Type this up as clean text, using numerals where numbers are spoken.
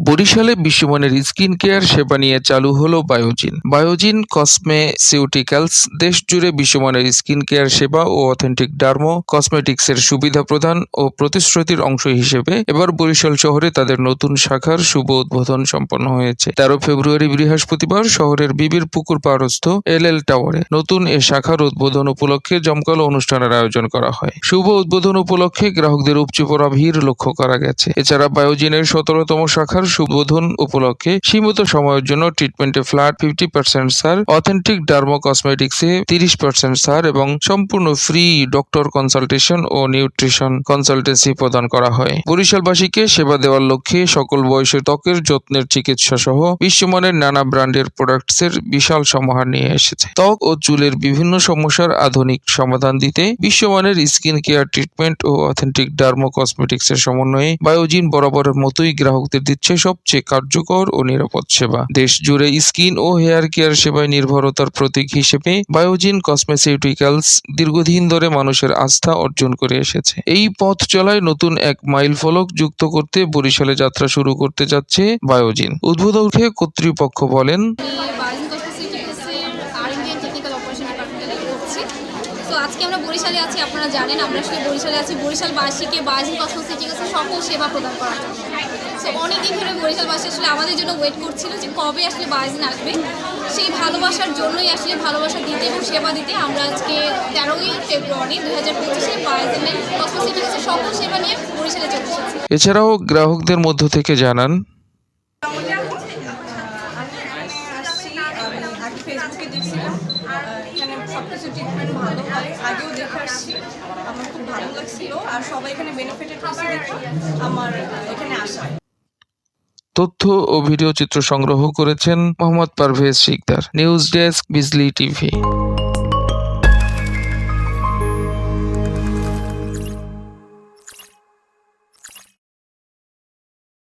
বরিশালে বিশ্বমানের skin care সেবা নিয়ে চালু হলো বায়োজিন। বায়োজিন কসমেসিউটিক্যালস দেশ জুড়ে বিশ্বমানের স্কিন কেয়ার সেবা ও অথেন্টিক ডার্মো কসমেটিক্সের সুবিধা প্রদান ও প্রতিশ্রুতির অংশ হিসেবে এবার বরিশাল শহরে তাদের নতুন শাখার শুভ উদ্বোধন সম্পন্ন হয়েছে। 13 ফেব্রুয়ারি বৃহস্পতিবার শহরের বিবির পুকুর পাড়স্থ এল টাওয়ারে নতুন এ শাখার উদ্বোধন উপলক্ষে জমকালো অনুষ্ঠানের আয়োজন করা হয়। শুভ উদ্বোধন উপলক্ষে গ্রাহকদের উপচে পড়া ভিড় লক্ষ্য করা গেছে। এছাড়া বায়োজিনের 17তম শাখার উদ্বোধন উপলক্ষে সীমিত সময়ের জন্য ট্রিটমেন্টে ফ্ল্যাট 50% ছাড়, অথেন্টিক ডার্মো কসমেটিক্সে 30% ছাড় এবং সম্পূর্ণ ফ্রি ডক্টর কনসালটেশন ও নিউট্রিশন কনসালটেন্সি প্রদান করা হয়। বরিশালবাসীকে সেবা দেওয়ার লক্ষ্যে সকল বয়সের ত্বকের যত্নের চিকিৎসা সহ বিশ্বমানের নানা ব্র্যান্ডের প্রোডাক্টসের বিশাল সমাহার নিয়ে এসেছে। ত্বক ও চুলের বিভিন্ন সমস্যার আধুনিক সমাধান দিতে বিশ্বমানের স্কিন কেয়ার ট্রিটমেন্ট ও অথেন্টিক ডার্মো কসমেটিক্সের সমন্বয়ে বায়োজিন বরাবরের মতোই গ্রাহকদের দিচ্ছে সবচেয়ে কার্যকর ও নিরাপদ সেবা। দেশ জুড়ে স্কিন ও হেয়ার কেয়ার সেবায় নির্ভরতার প্রতীক হিসেবে বায়োজিন কসমেসিউটিক্যালস দীর্ঘদিন ধরে মানুষের আস্থা অর্জন করে এসেছে। এই পথ চলায় নতুন এক মাইল ফলক যুক্ত করতে বরিশালে যাত্রা শুরু করতে যাচ্ছে বায়োজিন। উদ্বোধকে কর্তৃপক্ষ বলেন, আজকে আমরা বরিশালে আছি, আপনারা জানেন আমরা আসলে বরিশালে আছি বরিশালবাসীকে বায়োজিন কসমেটিক্সের সকল সেবা প্রদান করার জন্য। সো অনেকদিন ধরে বরিশালবাসী আসলে আমাদের জন্য ওয়েট করছিল যে কবে আসলে বায়োজিন আসবে। সেই ভালোবাসার জন্যই আসলে ভালোবাসা দিতে এবং সেবা দিতে আমরা আজকে 13 ফেব্রুয়ারি 2025 বায়োজিনের কসমেটিক্সের সকল সেবা নিয়ে বরিশালে চলে এসেছি। এছাড়াও গ্রাহকদের মধ্য থেকে জানান, ফেসবুকে দেখছিলাম এখানে সব কিছু ট্রিটমেন্ট ভালো হয়, আগেও দেখে আসছি, আমার খুব ভালো লাগছিল আর সবাই এখানে বেনিফিটেড হচ্ছে দেখে আমার এখানে আসা। তথ্য ও ভিডিও চিত্র সংগ্রহ করেছেন মোহাম্মদ পারভেজ শিকদার। নিউজ ডেস্ক, বিজলি টিভি।